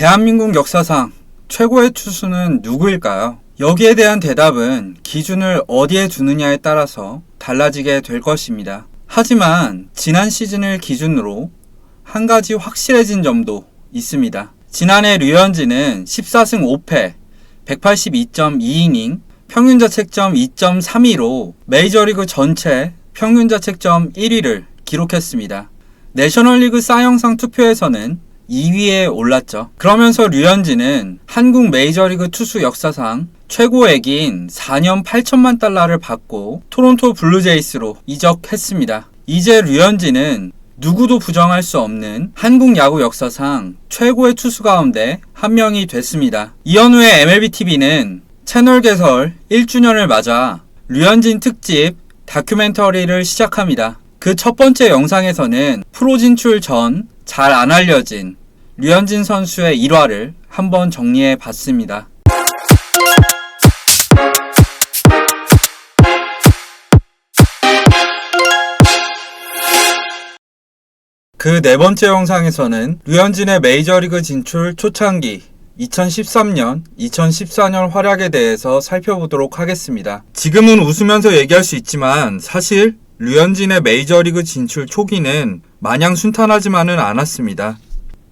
대한민국 역사상 최고의 투수는 누구일까요? 여기에 대한 대답은 기준을 어디에 두느냐에 따라서 달라지게 될 것입니다. 하지만 지난 시즌을 기준으로 한 가지 확실해진 점도 있습니다. 지난해 류현진은 14승 5패, 182.2이닝, 평균자책점 2.32로 메이저리그 전체 평균자책점 1위를 기록했습니다. 내셔널리그 싸이영상 투표에서는 2위에 올랐죠. 그러면서 류현진은 한국 메이저리그 투수 역사상 최고액인 4년 8천만 달러를 받고 토론토 블루제이스로 이적했습니다. 이제 류현진은 누구도 부정할 수 없는 한국 야구 역사상 최고의 투수 가운데 한 명이 됐습니다. 이현우의 MLBTV는 채널 개설 1주년을 맞아 류현진 특집 다큐멘터리를 시작합니다. 그 첫 번째 영상에서는 프로 진출 전 잘 안 알려진 류현진 선수의 일화를 한번 정리해 봤습니다. 그 네 번째 영상에서는 류현진의 메이저리그 진출 초창기 2013년, 2014년 활약에 대해서 살펴보도록 하겠습니다. 지금은 웃으면서 얘기할 수 있지만 사실 류현진의 메이저리그 진출 초기는 마냥 순탄하지만은 않았습니다.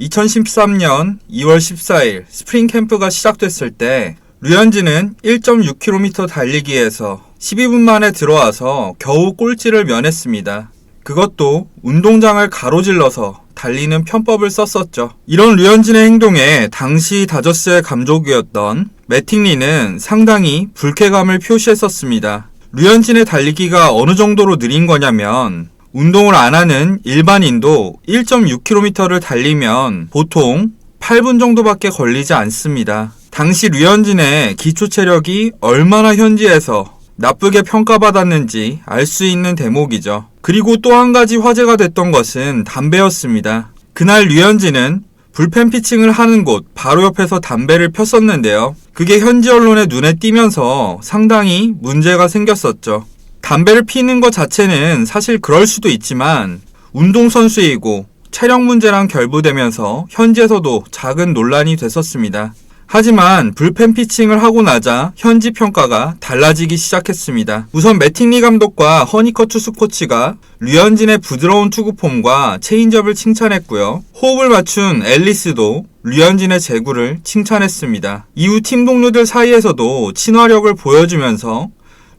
2013년 2월 14일 스프링 캠프가 시작됐을 때 류현진은 1.6km 달리기에서 12분 만에 들어와서 겨우 꼴찌를 면했습니다. 그것도 운동장을 가로질러서 달리는 편법을 썼었죠. 이런 류현진의 행동에 당시 다저스의 감독이었던 매팅리는 상당히 불쾌감을 표시했었습니다. 류현진의 달리기가 어느 정도로 느린 거냐면 운동을 안 하는 일반인도 1.6km를 달리면 보통 8분 정도밖에 걸리지 않습니다. 당시 류현진의 기초 체력이 얼마나 현지에서 나쁘게 평가받았는지 알 수 있는 대목이죠. 그리고 또 한 가지 화제가 됐던 것은 담배였습니다. 그날 류현진은 불펜 피칭을 하는 곳 바로 옆에서 담배를 폈었는데요. 그게 현지 언론의 눈에 띄면서 상당히 문제가 생겼었죠. 담배를 피는 것 자체는 사실 그럴 수도 있지만 운동선수이고 체력 문제랑 결부되면서 현지에서도 작은 논란이 됐었습니다. 하지만 불펜 피칭을 하고 나자 현지 평가가 달라지기 시작했습니다. 우선 매팅리 감독과 허니커 투수 코치가 류현진의 부드러운 투구 폼과 체인지업을 칭찬했고요. 호흡을 맞춘 앨리스도 류현진의 제구를 칭찬했습니다. 이후 팀 동료들 사이에서도 친화력을 보여주면서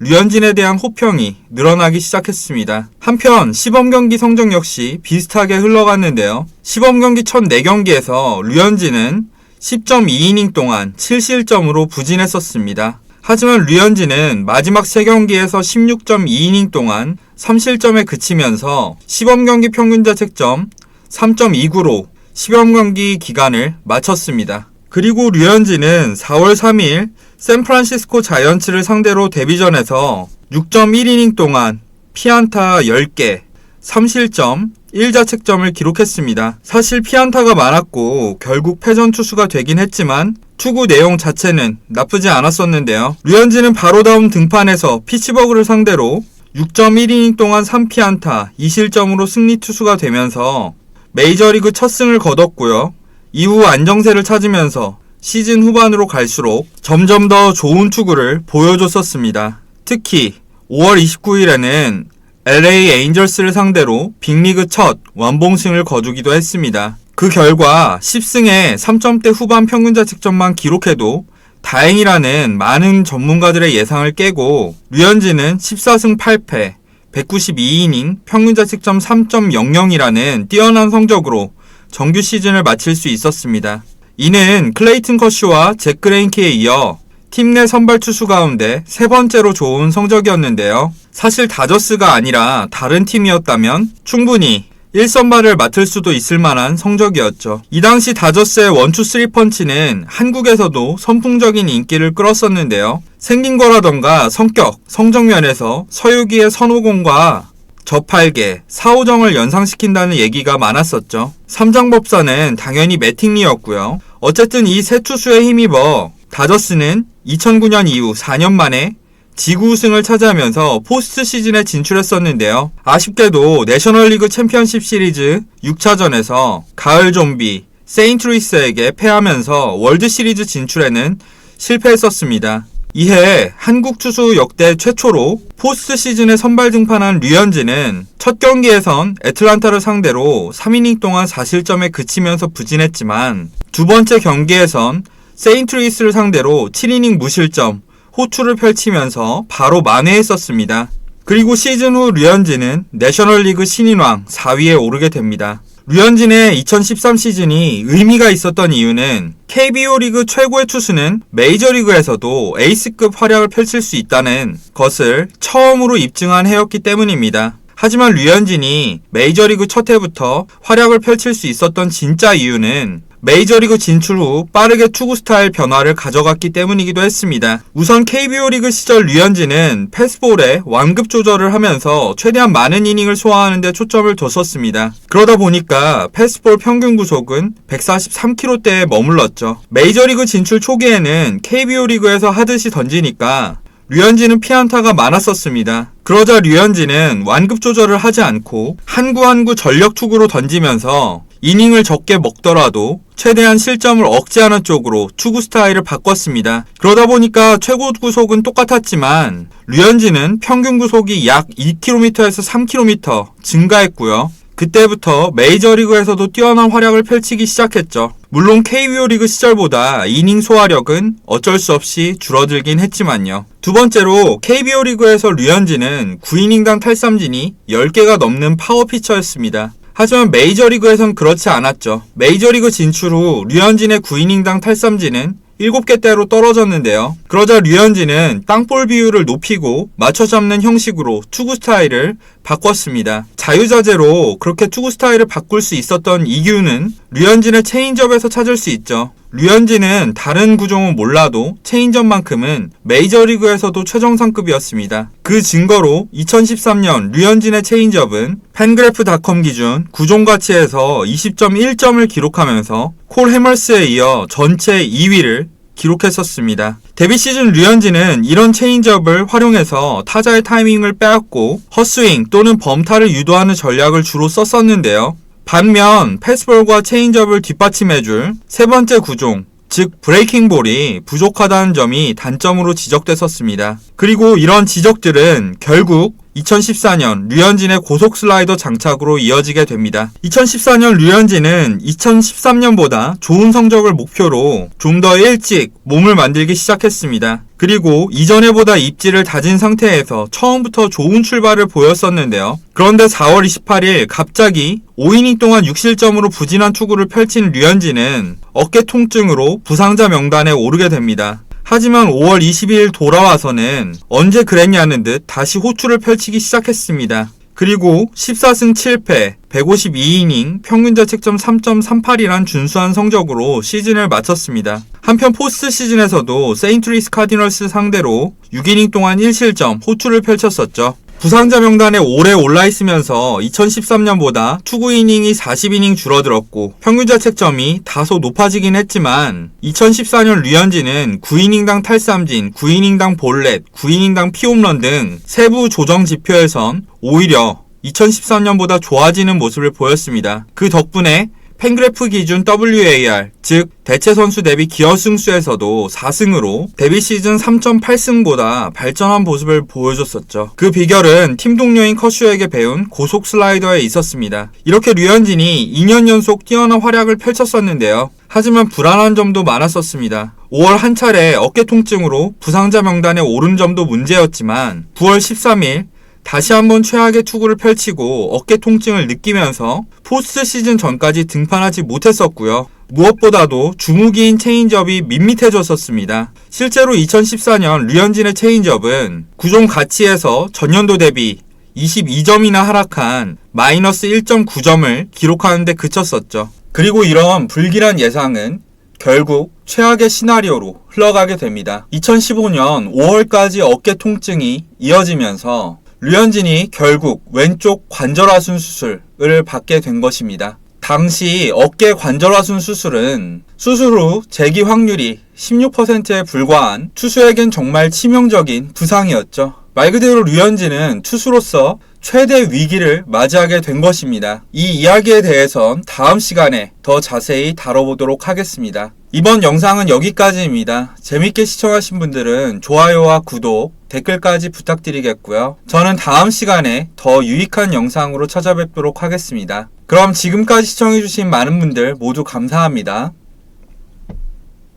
류현진에 대한 호평이 늘어나기 시작했습니다. 한편 시범경기 성적 역시 비슷하게 흘러갔는데요. 시범경기 첫 4경기에서 류현진은 10.2이닝 동안 7실점으로 부진했었습니다. 하지만 류현진은 마지막 3경기에서 16.2이닝 동안 3실점에 그치면서 시범경기 평균자책점 3.29로 시범경기 기간을 마쳤습니다. 그리고 류현진은 4월 3일 샌프란시스코 자이언츠를 상대로 데뷔전에서 6.1이닝 동안 피안타 10개, 3실점, 1자책점을 기록했습니다. 사실 피안타가 많았고 결국 패전 투수가 되긴 했지만 투구 내용 자체는 나쁘지 않았었는데요. 류현진은 바로 다음 등판에서 피츠버그를 상대로 6.1이닝 동안 3피안타, 2실점으로 승리 투수가 되면서 메이저리그 첫 승을 거뒀고요. 이후 안정세를 찾으면서 시즌 후반으로 갈수록 점점 더 좋은 투구를 보여줬었습니다. 특히 5월 29일에는 LA 에인절스를 상대로 빅리그 첫 완봉승을 거두기도 했습니다. 그 결과 10승에 3점대 후반 평균자책점만 기록해도 다행이라는 많은 전문가들의 예상을 깨고 류현진은 14승 8패, 192이닝, 평균자책점 3.00이라는 뛰어난 성적으로 정규 시즌을 마칠 수 있었습니다. 이는 클레이튼 커쇼와 잭 그레인키에 이어 팀 내 선발 투수 가운데 3번째로 좋은 성적이었는데요. 사실 다저스가 아니라 다른 팀이었다면 충분히 1선발을 맡을 수도 있을 만한 성적이었죠. 이 당시 다저스의 1-2-3 펀치는 한국에서도 선풍적인 인기를 끌었었는데요. 생긴 거라던가 성격, 성적면에서 서유기의 선호공과 저팔계, 사오정을 연상시킨다는 얘기가 많았었죠. 삼장법사는 당연히 매팅리였고요. 어쨌든 이 세 투수에 힘입어 다저스는 2009년 이후 4년 만에 지구 우승을 차지하면서 포스트 시즌에 진출했었는데요. 아쉽게도 내셔널리그 챔피언십 시리즈 6차전에서 가을 좀비 세인트루이스에게 패하면서 월드시리즈 진출에는 실패했었습니다. 이해 한국 투수 역대 최초로 포스트 시즌에 선발 등판한 류현진은 첫 경기에선 애틀란타를 상대로 3이닝 동안 4실점에 그치면서 부진했지만 두 번째 경기에선 세인트루이스를 상대로 7이닝 무실점, 호투를 펼치면서 바로 만회했었습니다. 그리고 시즌 후 류현진은 내셔널리그 신인왕 4위에 오르게 됩니다. 류현진의 2013 시즌이 의미가 있었던 이유는 KBO 리그 최고의 투수는 메이저리그에서도 에이스급 활약을 펼칠 수 있다는 것을 처음으로 입증한 해였기 때문입니다. 하지만 류현진이 메이저리그 첫 해부터 활약을 펼칠 수 있었던 진짜 이유는 메이저리그 진출 후 빠르게 투구 스타일 변화를 가져갔기 때문이기도 했습니다. 우선 KBO 리그 시절 류현진은 패스볼에 완급 조절을 하면서 최대한 많은 이닝을 소화하는 데 초점을 뒀었습니다. 그러다 보니까 패스볼 평균 구속은 143km대에 머물렀죠. 메이저리그 진출 초기에는 KBO 리그에서 하듯이 던지니까 류현진은 피안타가 많았었습니다. 그러자 류현진은 완급 조절을 하지 않고 한 구 한 구 전력 투구로 던지면서 이닝을 적게 먹더라도 최대한 실점을 억제하는 쪽으로 투구 스타일을 바꿨습니다. 그러다 보니까 최고 구속은 똑같았지만 류현진은 평균 구속이 약 2km에서 3km 증가했고요. 그때부터 메이저리그에서도 뛰어난 활약을 펼치기 시작했죠. 물론 KBO 리그 시절보다 이닝 소화력은 어쩔 수 없이 줄어들긴 했지만요. 두 번째로 KBO 리그에서 류현진은 9이닝당 탈삼진이 10개가 넘는 파워 피처였습니다. 하지만 메이저리그에선 그렇지 않았죠. 메이저리그 진출 후 류현진의 9이닝당 탈삼진은 7개대로 떨어졌는데요. 그러자 류현진은 땅볼 비율을 높이고 맞춰 잡는 형식으로 투구 스타일을 바꿨습니다. 자유자재로 그렇게 투구 스타일을 바꿀 수 있었던 이유는 류현진의 체인지업에서 찾을 수 있죠. 류현진은 다른 구종은 몰라도 체인지업만큼은 메이저리그에서도 최정상급이었습니다. 그 증거로 2013년 류현진의 체인지업은 팬그래프닷컴 기준 구종 가치에서 20.1점을 기록하면서 콜 해머스에 이어 전체 2위를 기록했었습니다. 데뷔 시즌 류현진은 이런 체인지업을 활용해서 타자의 타이밍을 빼앗고 헛스윙 또는 범타를 유도하는 전략을 주로 썼었는데요. 반면 패스볼과 체인지업을 뒷받침해줄 세 번째 구종, 즉 브레이킹볼이 부족하다는 점이 단점으로 지적됐었습니다. 그리고 이런 지적들은 결국 2014년 류현진의 고속 슬라이더 장착으로 이어지게 됩니다. 2014년 류현진은 2013년보다 좋은 성적을 목표로 좀 더 일찍 몸을 만들기 시작했습니다. 그리고 이전에보다 입지를 다진 상태에서 처음부터 좋은 출발을 보였었는데요. 그런데 4월 28일 갑자기 5이닝 동안 6실점으로 부진한 투구를 펼친 류현진은 어깨 통증으로 부상자 명단에 오르게 됩니다. 하지만 5월 22일 돌아와서는 언제 그랬냐는 듯 다시 호투를 펼치기 시작했습니다. 그리고 14승 7패, 152이닝, 평균 자책점 3.38이란 준수한 성적으로 시즌을 마쳤습니다. 한편 포스트 시즌에서도 세인트루이스 카디널스 상대로 6이닝 동안 1실점, 호투를 펼쳤었죠. 부상자 명단에 오래 올라있으면서 2013년보다 투구 이닝이 40이닝 줄어들었고 평균 자책점이 다소 높아지긴 했지만 2014년 류현진은 9이닝당 탈삼진, 9이닝당 볼넷, 9이닝당 피홈런 등 세부 조정 지표에선 오히려 2013년보다 좋아지는 모습을 보였습니다. 그 덕분에 팬그래프 기준 WAR, 즉 대체 선수 대비 기어 승수에서도 4승으로 데뷔 시즌 3.8승보다 발전한 모습을 보여줬었죠. 그 비결은 팀 동료인 커쇼에게 배운 고속 슬라이더에 있었습니다. 이렇게 류현진이 2년 연속 뛰어난 활약을 펼쳤었는데요. 하지만 불안한 점도 많았었습니다. 5월 한 차례 어깨 통증으로 부상자 명단에 오른 점도 문제였지만 9월 13일 다시 한번 최악의 투구를 펼치고 어깨 통증을 느끼면서 포스트 시즌 전까지 등판하지 못했었고요. 무엇보다도 주무기인 체인지업이 밋밋해졌었습니다. 실제로 2014년 류현진의 체인지업은 구종 가치에서 전년도 대비 22점이나 하락한 마이너스 1.9점을 기록하는 데 그쳤었죠. 그리고 이런 불길한 예상은 결국 최악의 시나리오로 흘러가게 됩니다. 2015년 5월까지 어깨 통증이 이어지면서 류현진이 결국 왼쪽 관절하순 수술을 받게 된 것입니다. 당시 어깨 관절하순 수술은 수술 후 재기 확률이 16%에 불과한 투수에겐 정말 치명적인 부상이었죠. 말 그대로 류현진은 투수로서 최대 위기를 맞이하게 된 것입니다. 이 이야기에 대해선 다음 시간에 더 자세히 다뤄보도록 하겠습니다. 이번 영상은 여기까지입니다. 재밌게 시청하신 분들은 좋아요와 구독, 댓글까지 부탁드리겠고요. 저는 다음 시간에 더 유익한 영상으로 찾아뵙도록 하겠습니다. 그럼 지금까지 시청해주신 많은 분들 모두 감사합니다.